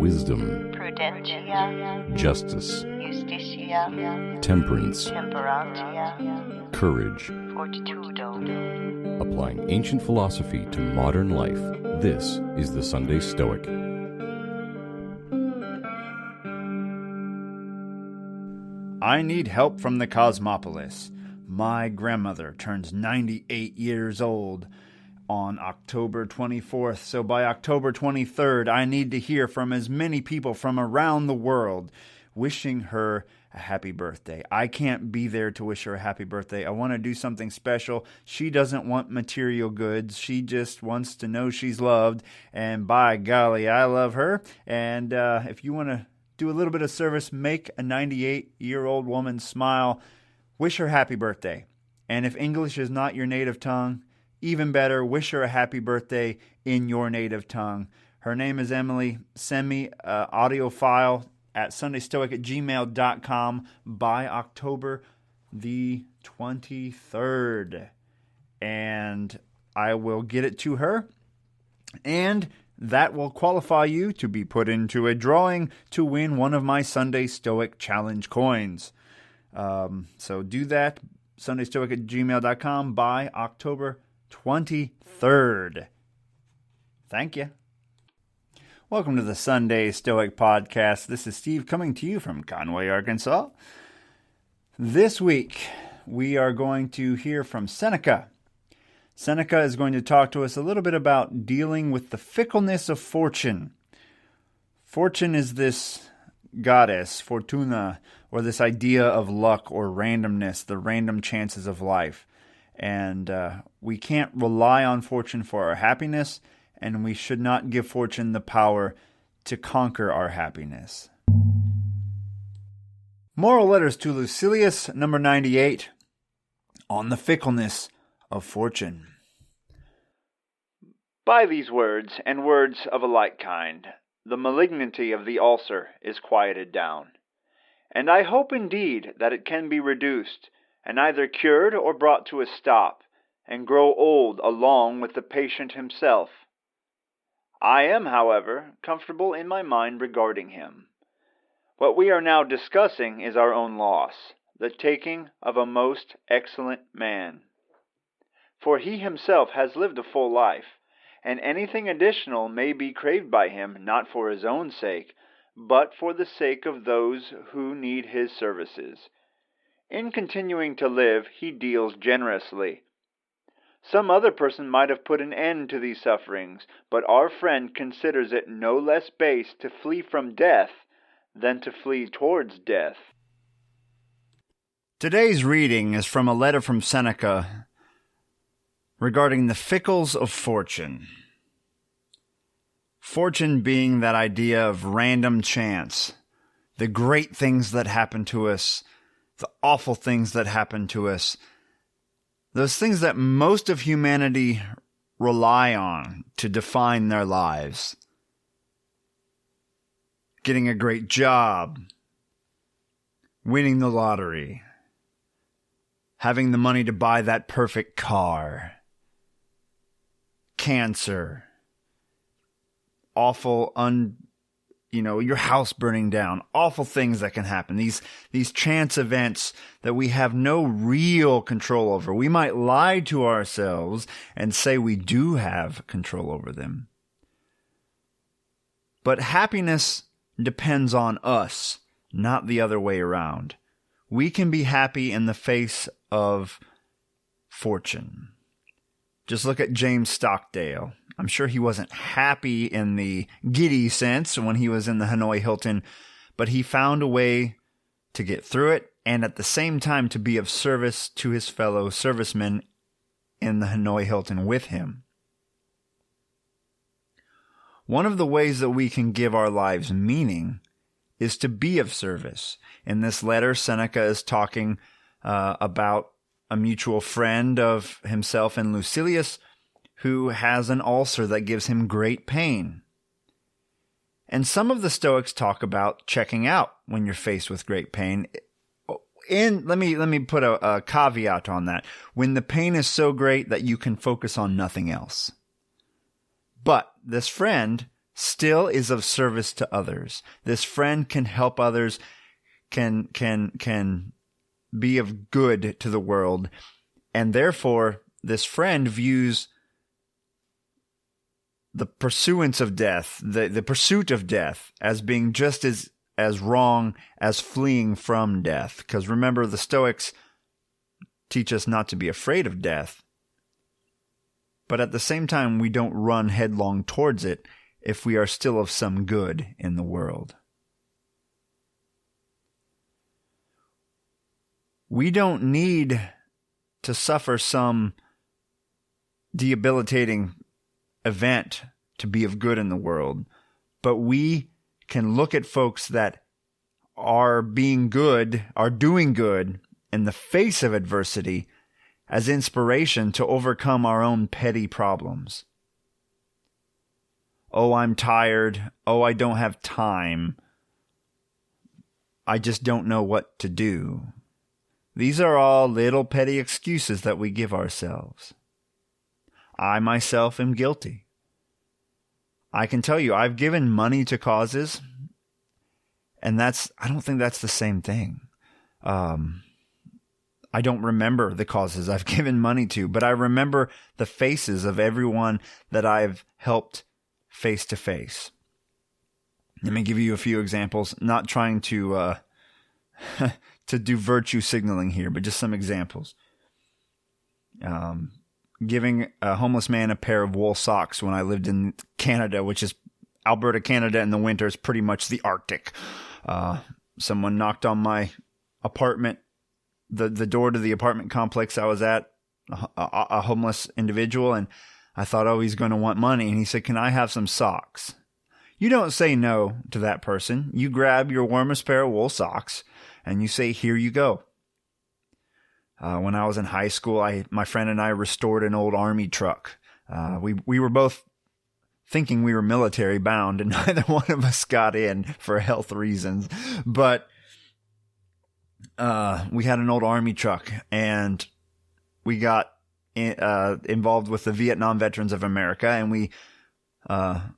wisdom, prudentia, justice, justitia, temperance, temperantia, courage. fortitudo. Applying ancient philosophy to modern life, this is the Sunday Stoic. I need help from the cosmopolis. My grandmother turns 98 years old on October 24th, so by October 23rd, I need to hear from as many people from around the world wishing her a happy birthday. I can't be there to wish her a happy birthday. I want to do something special. She doesn't want material goods. She just wants to know she's loved, and by golly, I love her. And if you want to do a little bit of service, make a 98-year-old woman smile, wish her happy birthday. And if English is not your native tongue, even better, wish her a happy birthday in your native tongue. Her name is Emily. Send me an audio file at sundaystoic@gmail.com by October the 23rd. And I will get it to her. And that will qualify you to be put into a drawing to win one of my Sunday Stoic Challenge coins. So do that, sundaystoic@gmail.com by October 23rd. Thank you. Welcome to the Sunday Stoic Podcast. This is Steve coming to you from Conway, Arkansas. This week, we are going to hear from Seneca. Seneca is going to talk to us a little bit about dealing with the fickleness of fortune. Fortune is this goddess, Fortuna, or this idea of luck or randomness, the random chances of life. And we can't rely on fortune for our happiness, and we should not give fortune the power to conquer our happiness. Moral Letters to Lucilius, number 98, on the fickleness of fortune. By these words, and words of a like kind, the malignity of the ulcer is quieted down. And I hope indeed that it can be reduced, and either cured or brought to a stop, and grow old along with the patient himself. I am, however, comfortable in my mind regarding him. What we are now discussing is our own loss, the taking of a most excellent man. For he himself has lived a full life, and anything additional may be craved by him not for his own sake, but for the sake of those who need his services. In continuing to live, he deals generously. Some other person might have put an end to these sufferings, but our friend considers it no less base to flee from death than to flee towards death. Today's reading is from a letter from Seneca regarding the fickles of fortune. Fortune being that idea of random chance, the great things that happen to us, the awful things that happen to us, those things that most of humanity rely on to define their lives. Getting a great job, winning the lottery, having the money to buy that perfect car, cancer, awful, your house burning down, awful things that can happen. These chance events that we have no real control over. We might lie to ourselves and say we do have control over them. But happiness depends on us, not the other way around. We can be happy in the face of fortune. Just look at James Stockdale. I'm sure he wasn't happy in the giddy sense when he was in the Hanoi Hilton, but he found a way to get through it and at the same time to be of service to his fellow servicemen in the Hanoi Hilton with him. One of the ways that we can give our lives meaning is to be of service. In this letter, Seneca is talking about a mutual friend of himself and Lucilius who has an ulcer that gives him great pain. And some of the Stoics talk about checking out when you're faced with great pain. And let me put a caveat on that. When the pain is so great that you can focus on nothing else. But this friend still is of service to others. This friend can help others, can be of good to the world, and therefore this friend views the pursuance of death, the pursuit of death, as being just as wrong as fleeing from death. Because remember, the Stoics teach us not to be afraid of death, but at the same time, we don't run headlong towards it if we are still of some good in the world. We don't need to suffer some debilitating event to be of good in the world, but we can look at folks that are being good, are doing good in the face of adversity as inspiration to overcome our own petty problems. Oh, I'm tired. Oh, I don't have time. I just don't know what to do. These are all little petty excuses that we give ourselves. I myself am guilty. I can tell you, I've given money to causes, and I don't think that's the same thing. I don't remember the causes I've given money to, but I remember the faces of everyone that I've helped face to face. Let me give you a few examples, not trying to to do virtue signaling here, but just some examples. Giving a homeless man a pair of wool socks when I lived in Canada, which is Alberta, Canada in the winter is pretty much the Arctic. Someone knocked on my apartment, the door to the apartment complex I was at, a homeless individual, and I thought, oh, he's going to want money. And he said, can I have some socks? You don't say no to that person. You grab your warmest pair of wool socks and you say, here you go. When I was in high school, my friend and I restored an old army truck. We were both thinking we were military bound, and neither one of us got in for health reasons. But we had an old army truck, and we got involved with the Vietnam Veterans of America, and we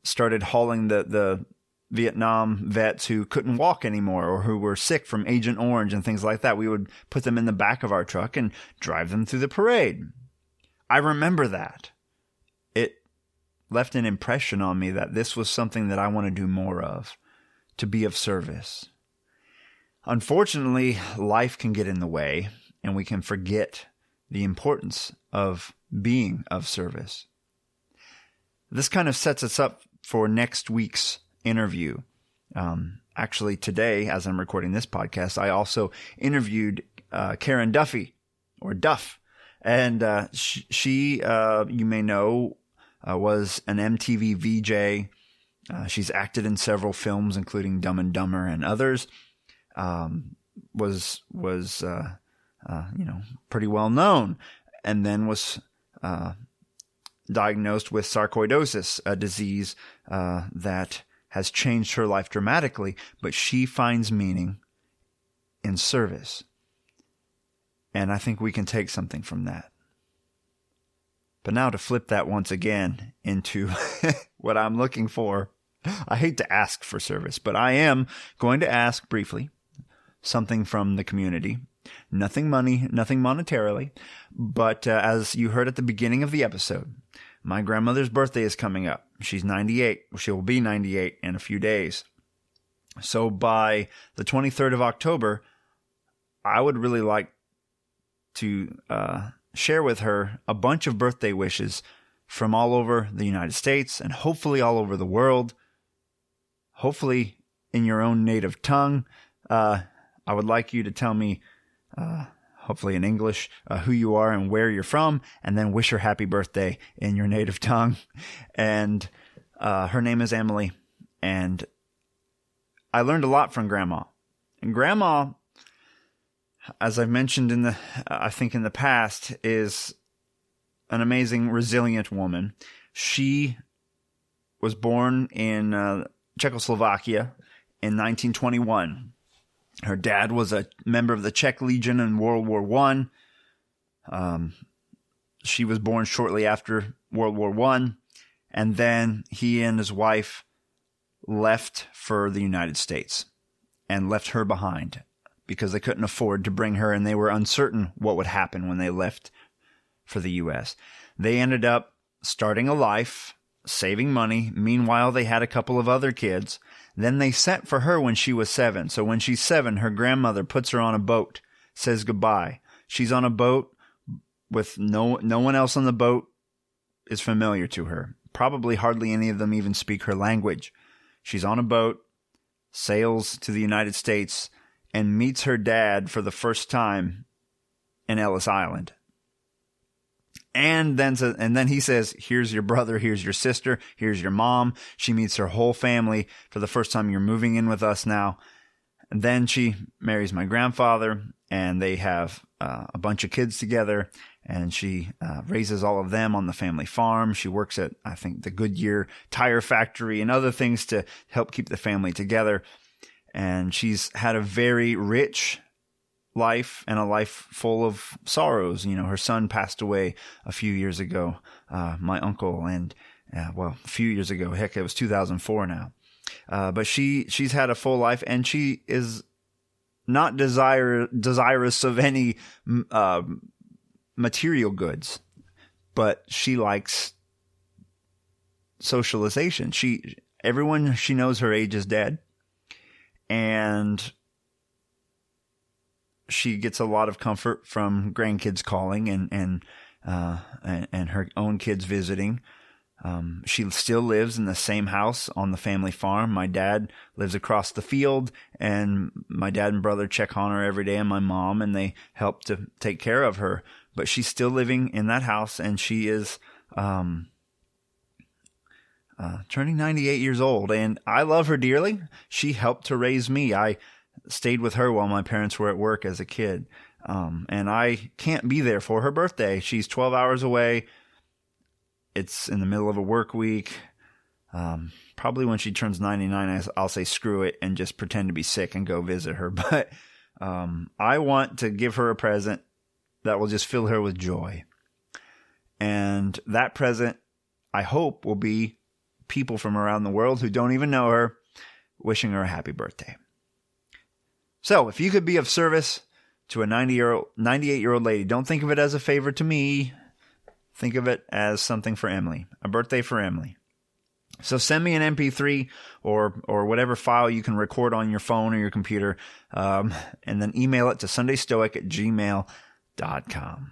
started hauling the Vietnam vets who couldn't walk anymore or who were sick from Agent Orange and things like that. We would put them in the back of our truck and drive them through the parade. I remember that. It left an impression on me that this was something that I want to do more of, to be of service. Unfortunately, life can get in the way, and we can forget the importance of being of service. This kind of sets us up for next week's interview. Actually, today, as I'm recording this podcast, I also interviewed Karen Duffy, or Duff. And she you may know, was an MTV VJ. She's acted in several films, including Dumb and Dumber and others. Was pretty well known, and then was diagnosed with sarcoidosis, a disease that has changed her life dramatically, but she finds meaning in service. And I think we can take something from that. But now to flip that once again into what I'm looking for, I hate to ask for service, but I am going to ask briefly something from the community. Nothing money, nothing monetarily, but as you heard at the beginning of the episode, my grandmother's birthday is coming up. She's 98. She will be 98 in a few days. So by the 23rd of October, I would really like to share with her a bunch of birthday wishes from all over the United States and hopefully all over the world. Hopefully in your own native tongue. I would like you to tell me, hopefully in English, who you are and where you're from, and then wish her happy birthday in your native tongue. And her name is Emily, and I learned a lot from Grandma. And Grandma, as I've mentioned in the past, is an amazing, resilient woman. She was born in Czechoslovakia in 1921. Her dad was a member of the Czech Legion in World War I. She was born shortly after World War I, and then he and his wife left for the United States and left her behind because they couldn't afford to bring her, and they were uncertain what would happen when they left for the U.S. They ended up starting a life, saving money. Meanwhile, they had a couple of other kids. Then they sent for her when she was 7. So when she's 7, her grandmother puts her on a boat, says goodbye. She's on a boat with no one else on the boat is familiar to her. Probably hardly any of them even speak her language. She's on a boat, sails to the United States, and meets her dad for the first time in Ellis Island. And then he says, here's your brother, here's your sister, here's your mom. She meets her whole family for the first time. You're moving in with us now. And then she marries my grandfather, and they have a bunch of kids together, and she raises all of them on the family farm. She works at, I think, the Goodyear tire factory and other things to help keep the family together. And she's had a very rich life and a life full of sorrows. You know, her son passed away a few years ago, my uncle, and a few years ago. Heck, it was 2004 now. But she's had a full life, and she is not desirous of any material goods, but she likes socialization. Everyone she knows her age is dead, and she gets a lot of comfort from grandkids calling and her own kids visiting. She still lives in the same house on the family farm. My dad lives across the field, and my dad and brother check on her every day, and my mom, and they help to take care of her. But she's still living in that house, and she is turning 98 years old, and I love her dearly. She helped to raise me. I stayed with her while my parents were at work as a kid, and I can't be there for her birthday. She's 12 hours away. It's in the middle of a work week. Probably when she turns 99, I'll say screw it and just pretend to be sick and go visit her. But I want to give her a present that will just fill her with joy. And that present, I hope, will be people from around the world who don't even know her wishing her a happy birthday. So if you could be of service to a 98-year-old lady, don't think of it as a favor to me. Think of it as something for Emily, a birthday for Emily. So send me an MP3 or whatever file you can record on your phone or your computer, and then email it to sundaystoic@gmail.com.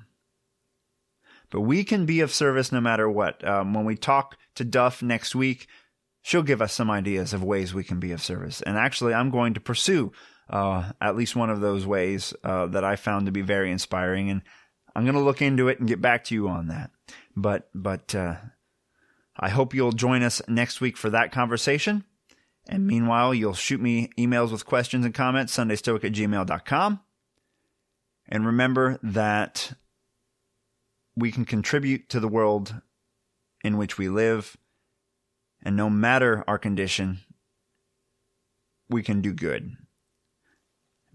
But we can be of service no matter what. When we talk to Duff next week, she'll give us some ideas of ways we can be of service. And actually, I'm going to pursue at least one of those ways that I found to be very inspiring. And I'm going to look into it and get back to you on that. But I hope you'll join us next week for that conversation. And meanwhile, you'll shoot me emails with questions and comments, sundaystoic@gmail.com. And remember that we can contribute to the world in which we live. And no matter our condition, we can do good.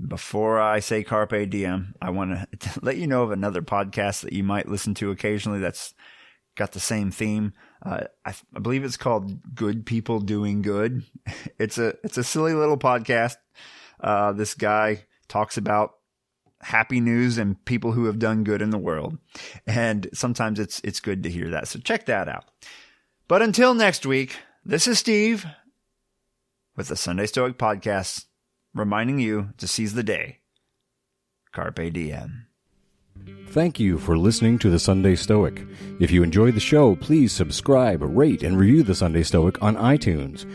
Before I say Carpe Diem, I want to let you know of another podcast that you might listen to occasionally that's got the same theme. I believe it's called Good People Doing Good. It's a silly little podcast. This guy talks about happy news and people who have done good in the world. And sometimes it's good to hear that. So check that out. But until next week, this is Steve with the Sunday Stoic Podcast, reminding you to seize the day. Carpe Diem. Thank you for listening to the Sunday Stoic. If you enjoyed the show, please subscribe, rate, and review the Sunday Stoic on iTunes.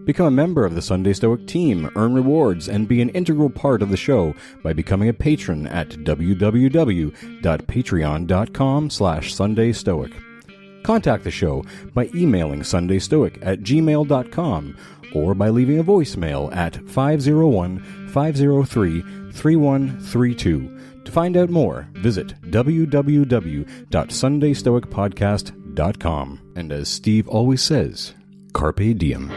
Become a member of the Sunday Stoic team, earn rewards, and be an integral part of the show by becoming a patron at www.patreon.com/SundayStoic. Contact the show by emailing sundaystoic@gmail.com or by leaving a voicemail at 501-503-3132. To find out more, visit www.sundaystoicpodcast.com. And as Steve always says, Carpe Diem.